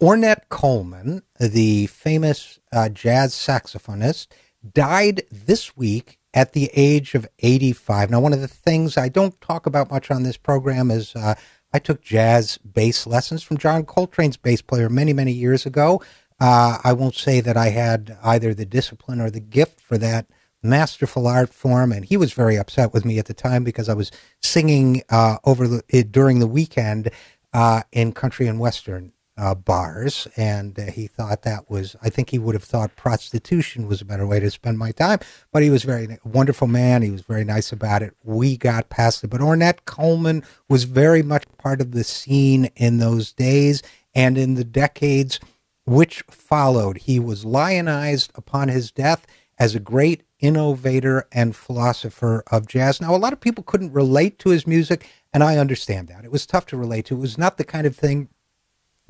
Ornette Coleman, the famous jazz saxophonist, died this week at the age of 85. Now, one of the things I don't talk about much on this program is I took jazz bass lessons from John Coltrane's bass player many, many years ago. I won't say that I had either the discipline or the gift for that masterful art form, and he was very upset with me at the time because I was singing during the weekend in country and western bars, and he thought that was, I think he would have thought prostitution was a better way to spend my time, but he was very wonderful man. He was very nice about it. We got past it, but Ornette Coleman was very much part of the scene in those days and in the decades which followed. He was lionized upon his death as a great innovator and philosopher of jazz. Now, a lot of people couldn't relate to his music, and I understand that. It was tough to relate to. It was not the kind of thing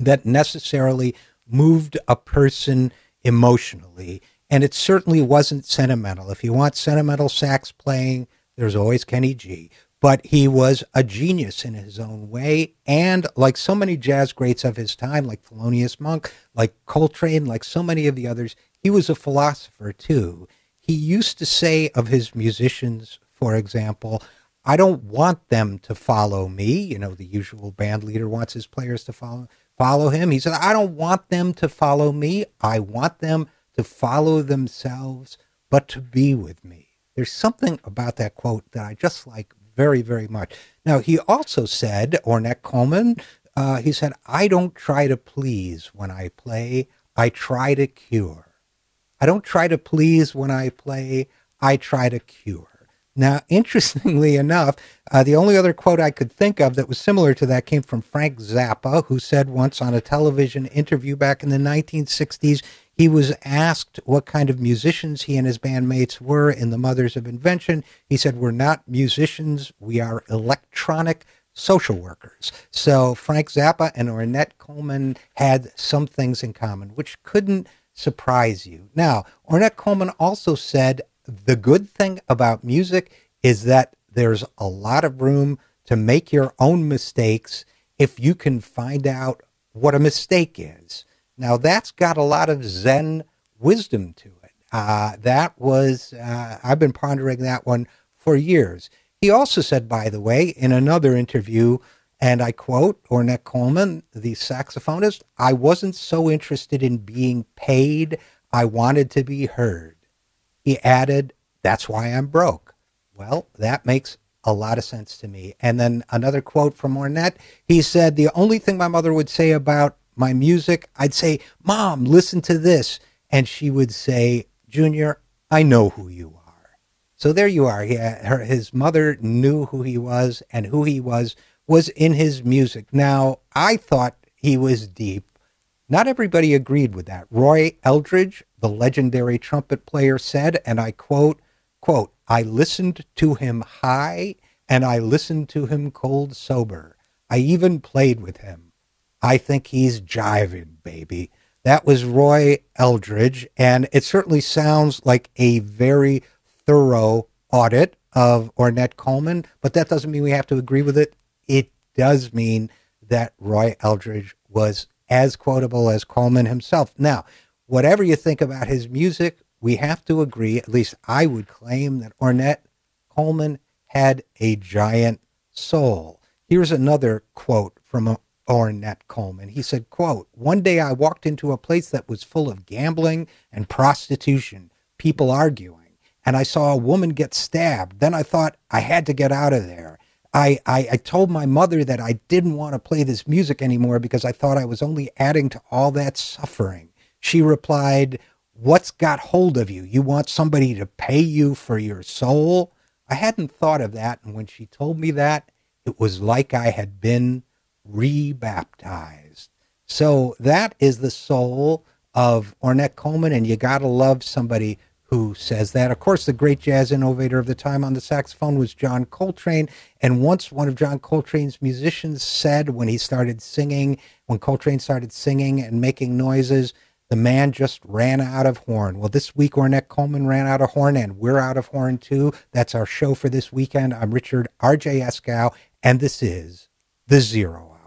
that necessarily moved a person emotionally, and it certainly wasn't sentimental. If you want sentimental sax playing, there's always Kenny G. But he was a genius in his own way, and like so many jazz greats of his time, like Thelonious Monk, like Coltrane, like so many of the others, he was a philosopher too. He used to say of his musicians, for example, I don't want them to follow me. You know, the usual band leader wants his players to follow him. He said, I don't want them to follow me. I want them to follow themselves, but to be with me. There's something about that quote that I just like very, very much. Now, he also said, Ornette Coleman, he said, I don't try to please when I play. I try to cure. I don't try to please when I play. I try to cure. Now, interestingly enough, the only other quote I could think of that was similar to that came from Frank Zappa, who said once on a television interview back in the 1960s, he was asked what kind of musicians he and his bandmates were in the Mothers of Invention. He said, we're not musicians, we are electronic social workers. So Frank Zappa and Ornette Coleman had some things in common, which couldn't surprise you. Now, Ornette Coleman also said, the good thing about music is that there's a lot of room to make your own mistakes if you can find out what a mistake is. Now, that's got a lot of Zen wisdom to it. I've been pondering that one for years. He also said, by the way, in another interview, and I quote Ornette Coleman, the saxophonist, I wasn't so interested in being paid. I wanted to be heard. He added, that's why I'm broke. Well, that makes a lot of sense to me. And then another quote from Ornette, he said, the only thing my mother would say about my music, I'd say, Mom, listen to this. And she would say, Junior, I know who you are. So there you are. His mother knew who he was, and who he was in his music. Now, I thought he was deep. Not everybody agreed with that. Roy Eldridge, the legendary trumpet player, said, and I quote, I listened to him high and I listened to him cold sober. I even played with him. I think he's jiving, baby. That was Roy Eldridge, and it certainly sounds like a very thorough audit of Ornette Coleman, but that doesn't mean we have to agree with it. It does mean that Roy Eldridge was as quotable as Coleman himself. Now, whatever you think about his music, we have to agree, at least I would claim, that Ornette Coleman had a giant soul. Here's another quote from Ornette Coleman. He said, quote, one day I walked into a place that was full of gambling and prostitution, people arguing, and I saw a woman get stabbed. Then I thought I had to get out of there. I told my mother that I didn't want to play this music anymore because I thought I was only adding to all that suffering. She replied, what's got hold of you? You want somebody to pay you for your soul? I hadn't thought of that, and when she told me that, it was like I had been rebaptized. So that is the soul of Ornette Coleman, and you got to love somebody who says that. Of course, the great jazz innovator of the time on the saxophone was John Coltrane, and once one of John Coltrane's musicians said when Coltrane started singing and making noises, the man just ran out of horn. Well, this week, Ornette Coleman ran out of horn, and we're out of horn too. That's our show for this weekend. I'm Richard RJ Eskow, and this is The Zero Hour.